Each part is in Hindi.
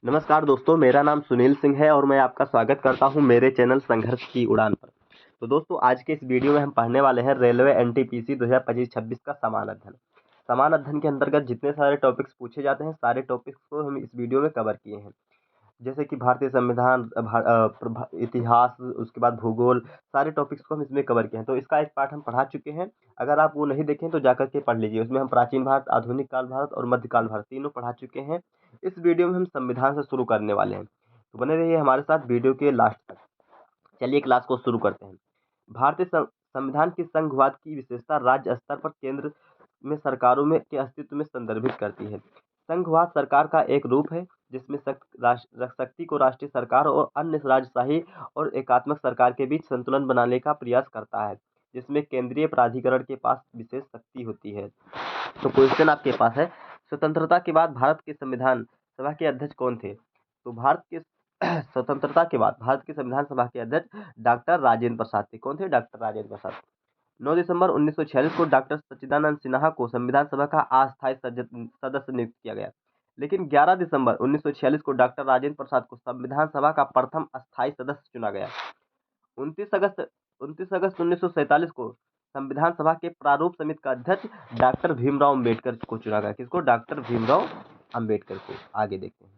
नमस्कार दोस्तों, मेरा नाम सुनील सिंह है और मैं आपका स्वागत करता हूं मेरे चैनल संघर्ष की उड़ान पर। तो दोस्तों, आज के इस वीडियो में हम पढ़ने वाले हैं रेलवे एनटीपीसी 2025-26 का समान अध्ययन। समान अध्ययन के अंतर्गत जितने सारे टॉपिक्स पूछे जाते हैं, सारे टॉपिक्स को हम इस वीडियो में कवर किए हैं। जैसे कि भारतीय संविधान, इतिहास, उसके बाद भूगोल, सारे टॉपिक्स को हम इसमें कवर किए हैं। तो इसका एक पार्ट हम पढ़ा चुके हैं। अगर आप वो नहीं देखें तो जाकर के पढ़ लीजिए। उसमें हम प्राचीन भारत, आधुनिक काल भारत और मध्यकाल भारत तीनों पढ़ा चुके हैं। इस वीडियो में हम संविधान से शुरू करने वाले हैं, तो बने रहिए हमारे साथ वीडियो के लास्ट तक। चलिए क्लास को शुरू करते हैं। भारतीय संविधान की संघवाद की विशेषता राज्य स्तर पर केंद्र में सरकारों में के अस्तित्व में संदर्भित करती है। संघवाद सरकार का एक रूप है जिसमें शक्ति को राष्ट्रीय सरकार और अन्य राजशाही और एकात्मक सरकार के बीच संतुलन बनाने का प्रयास करता है, जिसमें केंद्रीय प्राधिकरण के पास विशेष शक्ति होती है। तो क्वेश्चन आपके पास है, स्वतंत्रता के बाद भारत के संविधान सभा के अध्यक्ष कौन थे? तो भारत के स्वतंत्रता के बाद भारत के संविधान सभा के अध्यक्ष डॉक्टर राजेंद्र प्रसाद थे। कौन थे? डॉक्टर राजेंद्र प्रसाद। 9 दिसंबर 1946 को डॉक्टर सच्चिदानंद सिन्हा को संविधान सभा का अस्थायी सदस्य नियुक्त किया गया, लेकिन 11 दिसंबर 1946 को डॉक्टर राजेंद्र प्रसाद को संविधान सभा का प्रथम अस्थायी सदस्य चुना गया। 29 अगस्त 1947 को संविधान सभा के प्रारूप समिति का अध्यक्ष डॉक्टर भीमराव अंबेडकर को चुना गया। किसको? डॉक्टर भीमराव अंबेडकर को। आगे देखते हैं।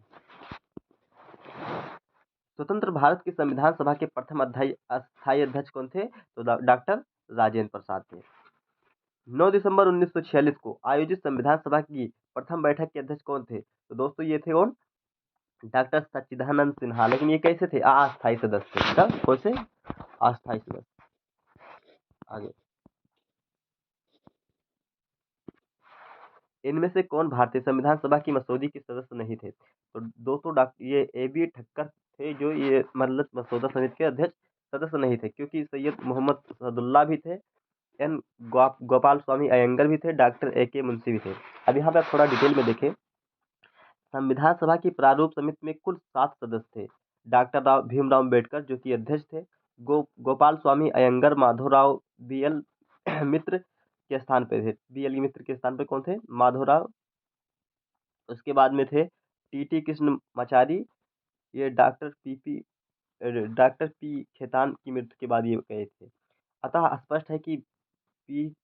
स्वतंत्र भारत की संविधान सभा के प्रथम अस्थायी अध्यक्ष कौन थे? तो डॉक्टर राजेंद्र प्रसाद थे। 9 दिसंबर 1946 को आयोजित संविधान सभा की प्रथम बैठक के अध्यक्ष कौन थे? तो दोस्तों ये थे कौन? डॉक्टर सच्चिदानंद सिन्हा। लेकिन ये कैसे थे? अस्थायी सदस्य थे। कब? कौन से? अस्थायी सदस्य। आगे, इनमें से कौन भारतीय संविधान सभा की मसौदे के सदस्य नहीं थे? तो दोस्तों ये AB ठक्कर थे, जो ये मतलब मसौदा समिति के अध्यक्ष सदस्य नहीं थे, क्योंकि सैयद मोहम्मद सदुल्ला भी थे, एन गोपाल स्वामी अयंगर भी थे, डॉक्टर AK मुंशी भी थे। अब यहाँ पे आप थोड़ा डिटेल में देखें। संविधान सभा की प्रारूप समिति में कुल 7 सदस्य थे। डॉक्टर भीमराव अम्बेडकर जो कि अध्यक्ष थे, गोपाल स्वामी अयंगर, माधवराव BL मित्र के स्थान पे थे। BL मित्र के स्थान पे कौन थे? माधवराव। उसके बाद में थे TT कृष्णमाचारी, ये डॉक्टर P खेतान की मृत्यु के बाद ये गए थे। अतः स्पष्ट है कि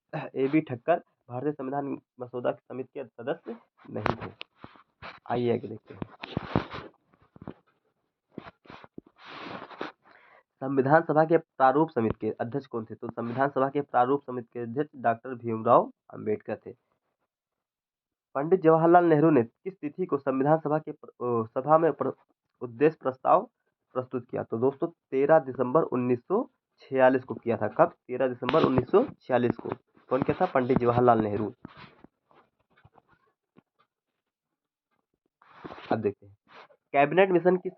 AB ठक्कर भारतीय संविधान मसौदा समिति के सदस्य नहीं थे। आइए आगे देखते हैं। संविधान सभा के प्रारूप समिति के अध्यक्ष कौन थे? तो संविधान सभा के प्रारूप समिति के अध्यक्ष डॉक्टर भीमराव अंबेडकर थे। पंडित जवाहरलाल नेहरू ने किस तिथि को संविधान सभा के सभा में उद्देश्य प्रस्ताव प्रस्तुत किया? तो दोस्तों 13 दिसंबर 1946 को किया था। कब? 13 दिसंबर 1946 को। कौन किया था? पंडित जवाहरलाल नेहरू। अब देखते हैं। कैबिनेट मिशन की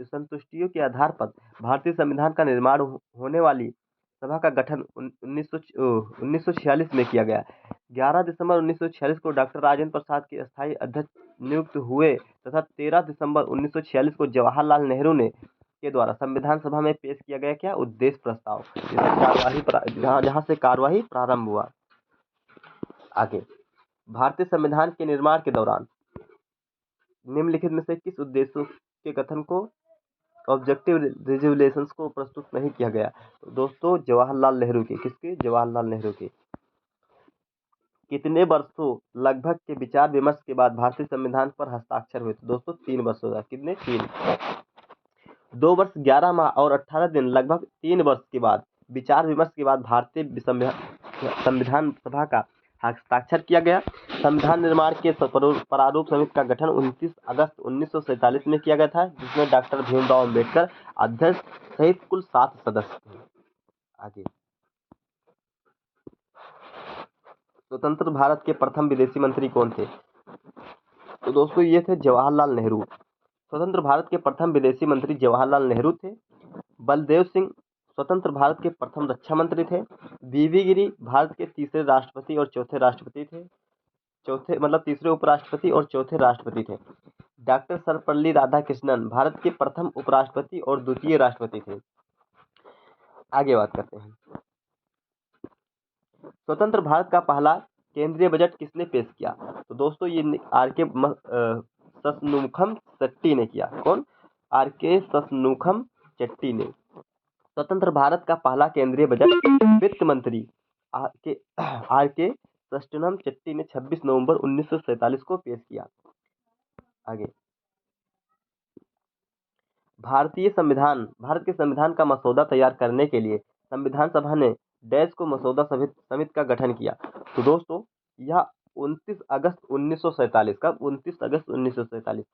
संतुष्टियों के आधार पर भारतीय संविधान का निर्माण होने वाली सभा का गठन 1946 में किया गया। 11 दिसंबर 1946 को डॉक्टर राजेंद्र प्रसाद के अस्थायी अध्यक्ष नियुक्त हुए तथा 13 दिसंबर 1946 को जवाहरलाल नेहरू ने के द्वारा संविधान सभा में पेश किया गया क्या? उद्देश्य प्रस्ताव। जहां से कार्यवाही प्रारंभ हुआ। आगे, भारतीय संविधान के निर्माण के दौरान निम्नलिखित में से किस उद्देश्यों के गठन को ऑब्जेक्टिव रिजोल्यूशंस को प्रस्तुत नहीं किया गया? तो दोस्तों जवाहरलाल नेहरू के। किसके? जवाहरलाल नेहरू के। कितने वर्षों लगभग के विचार विमर्श के बाद भारतीय संविधान पर हस्ताक्षर हुए? तो दोस्तों 3 वर्षों का। कितने? 3। 2 वर्ष 11 माह और 18 दिन, लगभग 3 वर्ष के बाद विचार विमर्श के बाद भारतीय संविधान सभा का हस्ताक्षर किया गया। संविधान निर्माण के प्रारूप समिति का गठन 29 अगस्त 1947 में किया गया था, जिसमें डॉक्टर भीमराव अंबेडकर अध्यक्ष सहित कुल 7 सदस्य थे। आगे, स्वतंत्र भारत के प्रथम विदेशी मंत्री कौन थे? तो दोस्तों ये थे जवाहरलाल नेहरू। स्वतंत्र भारत के प्रथम विदेशी मंत्री जवाहरलाल नेहरू थे। बलदेव सिंह स्वतंत्र भारत के प्रथम रक्षा मंत्री थे। BB गिरी भारत के तीसरे राष्ट्रपति और चौथे राष्ट्रपति थे। तीसरे उपराष्ट्रपति और चौथे राष्ट्रपति थे। डॉक्टर सर्वपल्ली राधाकृष्णन भारत के प्रथम उपराष्ट्रपति और द्वितीय राष्ट्रपति थे। आगे बात करते हैं। स्वतंत्र भारत का पहला केंद्रीय बजट किसने पेश किया? तो दोस्तों ये RK ससनुखम चट्टी ने किया। कौन? आर.के. ससनुखम चट्टी ने। स्वतंत्र भारत का पहला केंद्रीय बजट वित्त मंत्री आर.के. सस्टेनम चट्टी ने 26 नवंबर 1947 को पेश किया। आगे, भारत के संविधान का मसौदा तैयार करने के लिए संविधान सभा ने डैश को मसौदा समिति का गठन किया। तो दोस्तों यह 29 अगस्त 1947 का 29 अगस्त 1947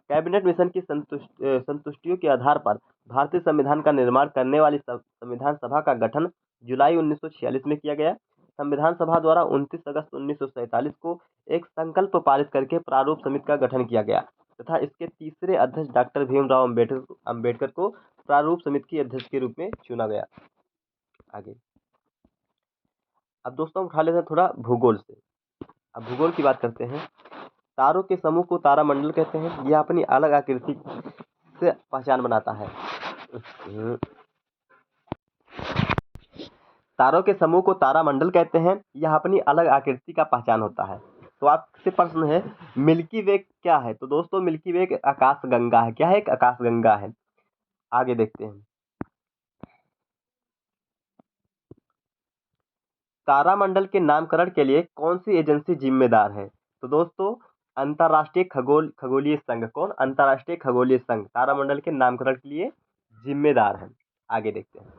कैबिनेट मिशन की संतुष्टियों के आधार पर भारतीय संविधान का निर्माण करने वाली संविधान सभा का गठन जुलाई 1946 में किया गया। संविधान सभा द्वारा 29 अगस्त 1947 को एक संकल्प पारित करके प्रारूप समिति का गठन किया गया तथा इसके तीसरे अध्यक्ष डॉक्टर भीमराव अंबेडकर को प्रारूप समिति के अध्यक्ष के रूप में चुना गया। आगे, अब दोस्तों उठा लेते हैं थोड़ा भूगोल से। अब भूगोल की बात करते हैं। तारों के समूह को तारामंडल कहते हैं। यह अपनी अलग आकृति से पहचान बनाता है। तारों के समूह को तारामंडल कहते हैं। यह अपनी अलग आकृति का पहचान होता है। तो आपसे प्रश्न है, मिल्की वे क्या है? तो दोस्तों मिल्की वे एक आकाश गंगा है। क्या है? एक आकाश गंगा है। आगे देखते हैं, तारामंडल के नामकरण के लिए कौन सी एजेंसी जिम्मेदार है? तो दोस्तों अंतर्राष्ट्रीय खगोलीय संघ। कौन? अंतर्राष्ट्रीय खगोलीय संघ तारामंडल के नामकरण के लिए जिम्मेदार है। आगे देखते हैं,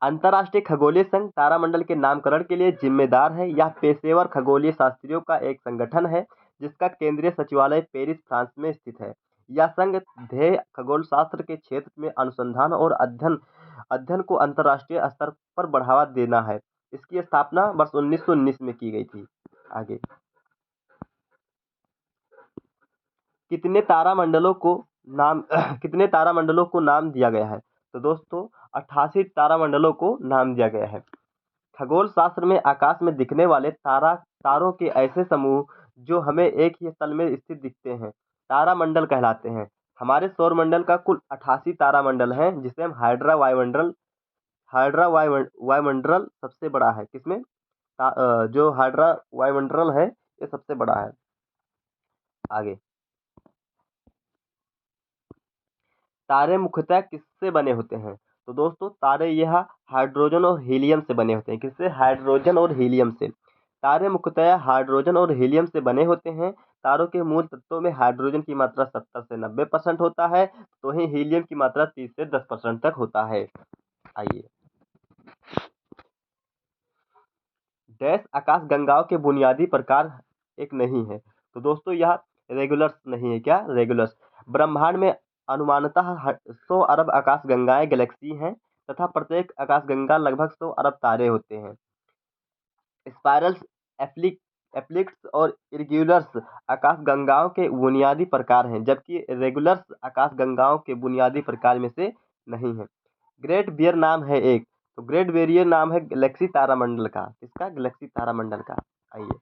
अंतर्राष्ट्रीय खगोलीय संघ तारामंडल के नामकरण के लिए जिम्मेदार है। यह पेशेवर खगोलीय शास्त्रियों का एक संगठन है जिसका केंद्रीय सचिवालय पेरिस, फ्रांस में स्थित है। यह संघ ध्येय खगोल शास्त्र के क्षेत्र में अनुसंधान और अध्ययन को अंतर्राष्ट्रीय स्तर पर बढ़ावा देना है। इसकी स्थापना वर्ष 1919 में की गई थी। आगे, कितने तारामंडलों को नाम दिया गया है? तो दोस्तों 88 तारामंडलों को नाम दिया गया है। खगोल शास्त्र में आकाश में दिखने वाले तारों के ऐसे समूह जो हमें एक ही तल में स्थित दिखते हैं तारामंडल कहलाते हैं। हमारे सौरमंडल का कुल 88 तारामंडल हैं, जिसे हम हाइड्रा वायुमंडल सबसे बड़ा है। किसमें? जो हाइड्रा वायुमंडल है ये सबसे बड़ा है। आगे, तारे मुख्यतः किससे बने होते हैं? तो दोस्तों तारे यह हाइड्रोजन और हीलियम से बने होते हैं। किससे? हाइड्रोजन और हीलियम से। तारे मुख्यतः हाइड्रोजन और हीलियम से बने होते हैं। तारों के मूल तत्वों में हाइड्रोजन की मात्रा 70 से 90% होता है, तो ही हीलियम की मात्रा 30 से 10% तक होता है। आइए, डैश आकाश गंगाओं के बुनियादी प्रकार एक नहीं है। तो दोस्तों यह रेगुलर्स नहीं है। क्या? रेगुलर्स। ब्रह्मांड में अनुमानतः 100 अरब आकाश गंगाएं गैलेक्सी हैं तथा प्रत्येक आकाश गंगा लगभग 100 अरब तारे होते हैं। स्पाइरल्स, एप्लिक्स और इर्गुलर्स आकाश गंगाओं के बुनियादी प्रकार हैं, जबकि रेगुलर्स आकाश गंगाओं के बुनियादी प्रकार में से नहीं है। ग्रेट बियर नाम है एक। तो ग्रेट बेरियर नाम है गैलेक्सी तारामंडल का। किसका? गैलेक्सी तारामंडल का। आइए,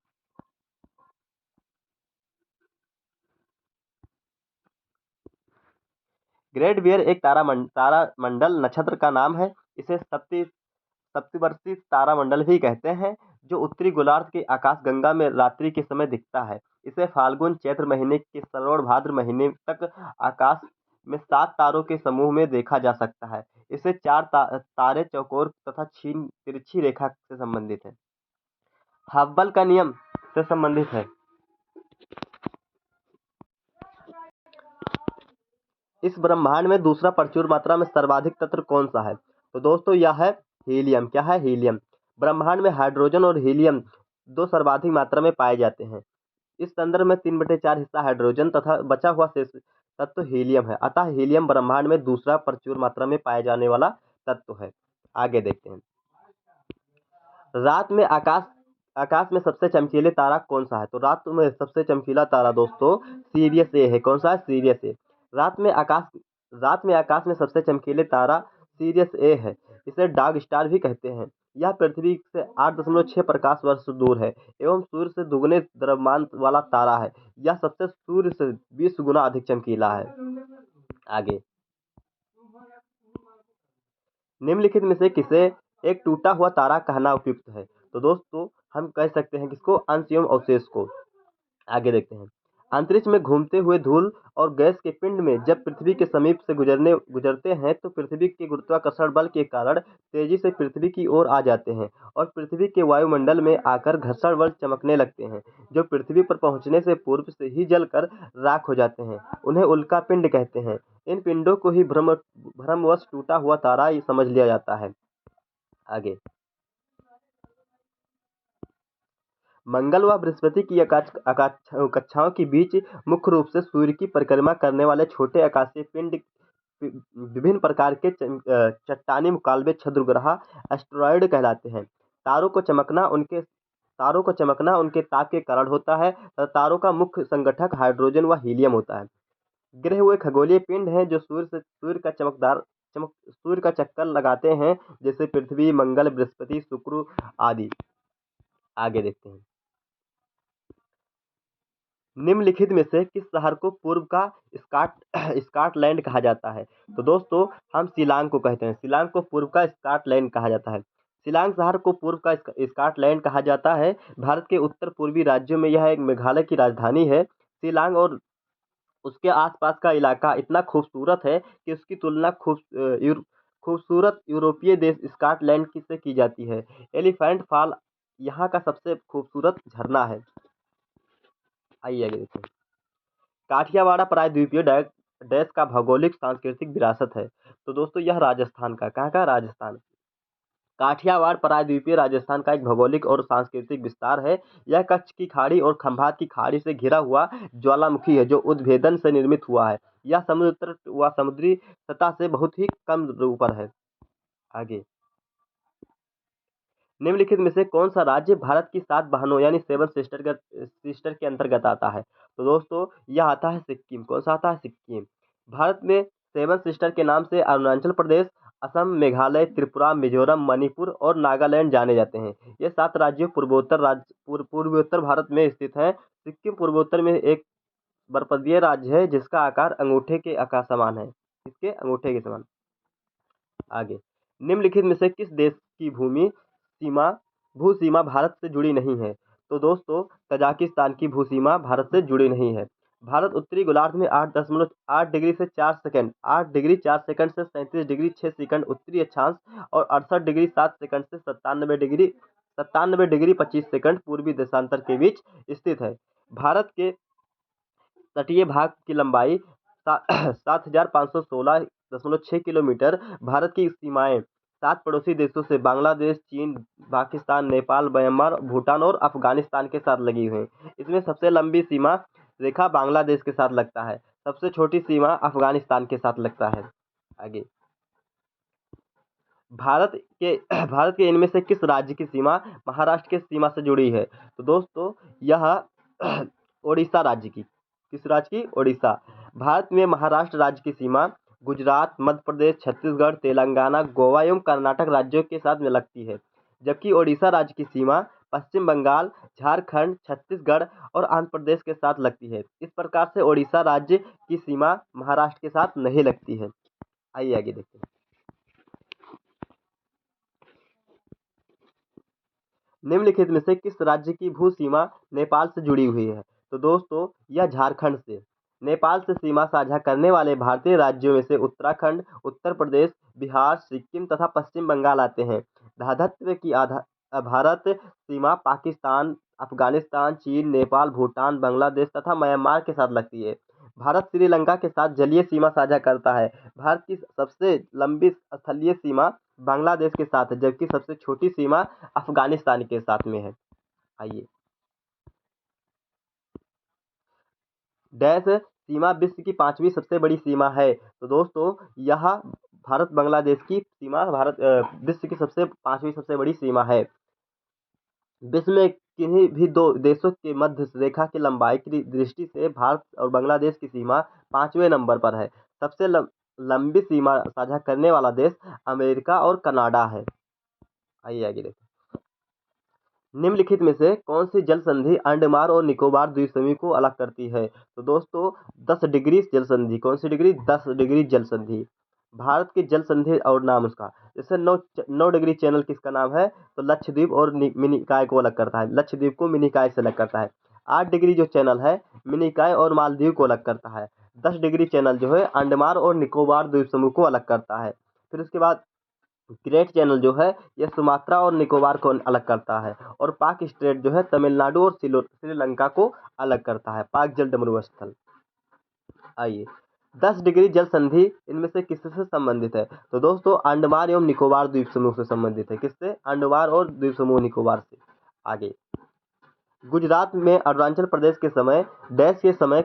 ग्रेट बियर एक तारामंडल नक्षत्र का नाम है। इसे सप्तवर्षीय तारामंडल भी कहते हैं, जो उत्तरी गोलार्ध के आकाश गंगा में रात्रि के समय दिखता है। इसे फाल्गुन चैत्र महीने के श्रावण भाद्र महीने तक आकाश में 7 तारों के समूह में देखा जा सकता है। इसे 4 तारे चौकोर तथा तिरछी रेखा से संबंधित है। हब्बल का नियम से संबंधित है। इस ब्रह्मांड में दूसरा प्रचुर मात्रा में सर्वाधिक तत्व कौन सा है? तो दोस्तों यह है हीलियम। क्या है? हीलियम। ब्रह्मांड में हाइड्रोजन और हीलियम दो सर्वाधिक मात्रा में पाए जाते हैं। इस संदर्भ में 3/4 हिस्सा हाइड्रोजन तथा बचा हुआ शेष तत्व हीलियम है। अतः हीलियम ब्रह्मांड में दूसरा प्रचुर मात्रा में पाए जाने वाला तत्व है। आगे देखते हैं, रात में आकाश में सबसे चमकीले तारा कौन सा है? तो रात में सबसे चमकीला तारा दोस्तों सीरियस ए है। कौन सा है? सीरियस ए। रात में आकाश में सबसे चमकीले तारा सीरियस ए है। इसे डॉग स्टार भी कहते हैं। यह पृथ्वी से 8.6 प्रकाश वर्ष दूर है एवं सूर्य से दुगने द्रव्यमान वाला तारा है। यह सबसे सूर्य से 20 गुना अधिक चमकीला है। आगे, निम्नलिखित में से किसे एक टूटा हुआ तारा कहना उपयुक्त है? तो दोस्तों हम कह सकते हैं किसको? अंश एवं अवशेष को। आगे देखते हैं, अंतरिक्ष में घूमते हुए धूल और गैस के पिंड में जब पृथ्वी के समीप से गुजरते हैं तो पृथ्वी के गुरुत्वाकर्षण बल के कारण तेजी से पृथ्वी की ओर आ जाते हैं और पृथ्वी के वायुमंडल में आकर घर्षण बल चमकने लगते हैं, जो पृथ्वी पर पहुंचने से पूर्व से ही जलकर राख हो जाते हैं। उन्हें उल्का पिंड कहते हैं। इन पिंडों को ही भ्रमवश टूटा हुआ तारा समझ लिया जाता है। आगे, मंगल व बृहस्पति की कक्षाओं के बीच मुख्य रूप से सूर्य की परिक्रमा करने वाले छोटे आकाशीय पिंड विभिन्न प्रकार के चट्टानी मुकालबे क्षुद्रग्रह एस्टेरॉयड कहलाते हैं। तारों को चमकना उनके ताप के कारण होता है तथा तारों का मुख्य संगठक हाइड्रोजन व हीलियम होता है। गिरे हुए खगोलीय पिंड हैं जो सूर्य का चक्कर लगाते हैं, जैसे पृथ्वी, मंगल, बृहस्पति, शुक्र आदि। आगे देखते हैं, निम्नलिखित में से किस शहर को पूर्व का स्कॉटलैंड कहा जाता है? तो दोस्तों, हम शिलांग को कहते हैं। शिलांग को पूर्व का स्कॉटलैंड कहा जाता है। शिलांग शहर को पूर्व का स्कॉटलैंड कहा जाता है। भारत के उत्तर पूर्वी राज्यों में यह एक मेघालय की राजधानी है। शिलांग और उसके आसपास का इलाका इतना खूबसूरत है कि उसकी तुलना खूबसूरत यूरोपीय देश स्कॉटलैंड से की जाती है। एलिफेंट फॉल यहाँ का सबसे खूबसूरत झरना है। आइए आगे देखते हैं, काठियावाड़ प्रायद्वीपीय देश का भौगोलिक सांस्कृतिक विरासत है। तो दोस्तों, यह राजस्थान का, कहाँ का? राजस्थान। काठियावाड़ प्रायद्वीपीय राजस्थान का एक भौगोलिक और सांस्कृतिक विस्तार है। यह कच्छ की खाड़ी और खंभात की खाड़ी से घिरा हुआ ज्वालामुखी है जो उद्भेदन से निर्मित हुआ है। यह समुद्र व समुद्री सतह से बहुत ही कम ऊपर है। आगे, निम्नलिखित में से कौन सा राज्य भारत की 7 बहनों यानी 7 सिस्टर के अंतर्गत आता है? तो दोस्तों, यह आता है सिक्किम। कौन सा आता है? सिक्किम। भारत में 7 सिस्टर के नाम से अरुणाचल प्रदेश, असम, मेघालय, त्रिपुरा, मिजोरम, मणिपुर और नागालैंड जाने जाते हैं। ये 7 राज्य पूर्वोत्तर भारत में स्थित हैं। सिक्किम पूर्वोत्तर में एक बर्फीय राज्य है जिसका आकार अंगूठे के आकार समान है। इसके अंगूठे के समान। आगे, निम्नलिखित में से किस देश की भू सीमा भारत से जुड़ी नहीं है? तो दोस्तों, तजाकिस्तान की भू सीमा भारत से जुड़ी नहीं है। भारत उत्तरी गोलार्ध में 8.8 डिग्री से 4 सेकंड 8 डिग्री 4 सेकंड से 37 डिग्री 6 सेकंड उत्तरी अक्षांश और 68 डिग्री 7 सेकंड से 97 डिग्री 25 सेकंड पूर्वी देशांतर के बीच स्थित है। भारत के तटीय भाग की लंबाई 7,516.6 किलोमीटर। भारत की सीमाएं 7 पड़ोसी देशों से बांग्लादेश, चीन, पाकिस्तान, नेपाल, म्यांमार, भूटान और अफगानिस्तान के साथ लगी हुई है। इसमें सबसे लंबी सीमा रेखा बांग्लादेश के साथ लगता है। सबसे छोटी सीमा अफगानिस्तान के साथ लगता है। आगे, भारत के भारत के इनमें से किस राज्य की सीमा महाराष्ट्र के सीमा से जुड़ी है? तो दोस्तों, यह ओडिशा राज्य की। किस राज्य की? ओडिशा। भारत में महाराष्ट्र राज्य की सीमा गुजरात, मध्य प्रदेश, छत्तीसगढ़, तेलंगाना, गोवा एवं कर्नाटक राज्यों के साथ में लगती है, जबकि ओडिशा राज्य की सीमा पश्चिम बंगाल, झारखंड, छत्तीसगढ़ और आंध्र प्रदेश के साथ लगती है। इस प्रकार से ओडिशा राज्य की सीमा महाराष्ट्र के साथ नहीं लगती है। आइए आगे देखते हैं, निम्नलिखित में से किस राज्य की भू सीमा नेपाल से जुड़ी हुई है? तो दोस्तों, यह झारखंड से। नेपाल से सीमा साझा करने वाले भारतीय राज्यों में से उत्तराखंड, उत्तर प्रदेश, बिहार, सिक्किम तथा पश्चिम बंगाल आते हैं। धाधत्व की भारत सीमा पाकिस्तान, अफगानिस्तान, चीन, नेपाल, भूटान, बांग्लादेश तथा म्यांमार के साथ लगती है। भारत श्रीलंका के साथ जलीय सीमा साझा करता है। भारत की सबसे लंबी स्थलीय सीमा बांग्लादेश के साथ है, जबकि सबसे छोटी सीमा अफगानिस्तान के साथ में है। आइए, डैश सीमा विश्व की 5वीं सबसे बड़ी सीमा है। तो दोस्तों, यह भारत बांग्लादेश की सीमा विश्व की 5वीं सबसे बड़ी सीमा है। विश्व में किन्हीं भी 2 देशों के मध्य रेखा की लंबाई की दृष्टि से भारत और बांग्लादेश की सीमा 5वें नंबर पर है। सबसे लंबी सीमा साझा करने वाला देश अमेरिका और कनाडा है। आइए आगे देखते हैं, निम्नलिखित में से कौन सी जल संधि अंडमान और निकोबार द्वीप समूह को अलग करती है? तो दोस्तों, 10 डिग्री जल संधि। कौन सी डिग्री? 10 डिग्री जल संधि। भारत की जल संधि और नाम उसका, जैसे 9 डिग्री चैनल किसका नाम है? तो लक्षद्वीप और मिनिकॉय को अलग करता है। लक्षद्वीप को मिनिकॉय से अलग करता है। 8 डिग्री जो चैनल है मिनिकॉय और मालदीव को अलग करता है। 10 डिग्री चैनल जो है अंडमान और निकोबार द्वीप समूह को अलग करता है। फिर उसके बाद ग्रेट चैनल जो है ये सुमात्रा और निकोबार को अलग करता है। और पाक स्ट्रेट जो है तमिलनाडु और श्रीलंका को अलग करता है, पाक जल डमरू स्थल। आइए 10 डिग्री जल संधि इनमें से किससे संबंधित है? तो दोस्तों अंडमान एवं निकोबार द्वीप समूह से संबंधित है। किससे? अंडमान और द्वीप समूह निकोबार से। आगे गुजरात में अरुणाचल प्रदेश के समय डैश के समय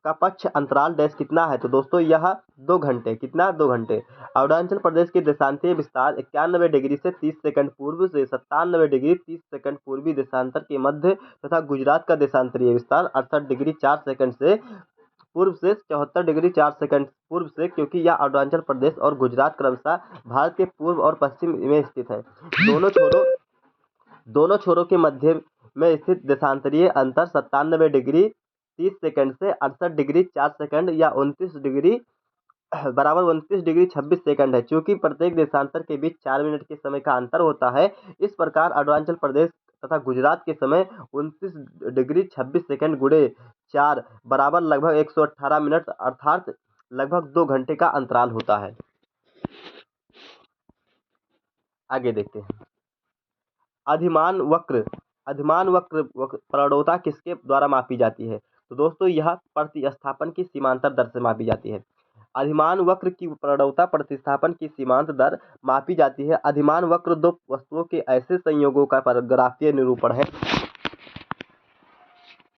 का पक्ष अंतराल डैश कितना है? तो दोस्तों यह 2 घंटे। कितना? 2 घंटे। अरुणाचल प्रदेश के देशांतरीय विस्तार 91 डिग्री से 30 सेकंड पूर्व से 97 डिग्री 30 सेकंड पूर्वी देशांतर के मध्य तथा गुजरात का देशांतरीय विस्तार 68 डिग्री 4 सेकंड से पूर्व से 74 डिग्री 4 सेकंड पूर्व से, क्योंकि यह अरुणाचल प्रदेश और गुजरात क्रमशः भारत के पूर्व और पश्चिम में स्थित है। दोनों छोरों के मध्य में स्थित देशांतरीय अंतर 97 डिग्री 30 सेकंड से 68 डिग्री 4 सेकंड या 29 डिग्री बराबर 29 डिग्री 26 सेकंड है। चूंकि प्रत्येक देशांतर के बीच 4 मिनट के समय का अंतर होता है, इस प्रकार अरुणाचल प्रदेश तथा गुजरात के समय 29 डिग्री 26 सेकंड गुणे 4 बराबर लगभग 118 मिनट अर्थात लगभग 2 घंटे का अंतराल होता है। आगे देखते हैं अधिमान वक्र प्रवणता किसके द्वारा मापी जाती है? तो दोस्तों यह प्रतिस्थापन की सीमांतर दर से मापी जाती है। अधिमान वक्र की प्रवणता प्रतिस्थापन की सीमांत दर मापी जाती है। अधिमान वक्र दो वस्तुओं के ऐसे संयोगों का ग्राफीय निरूपण है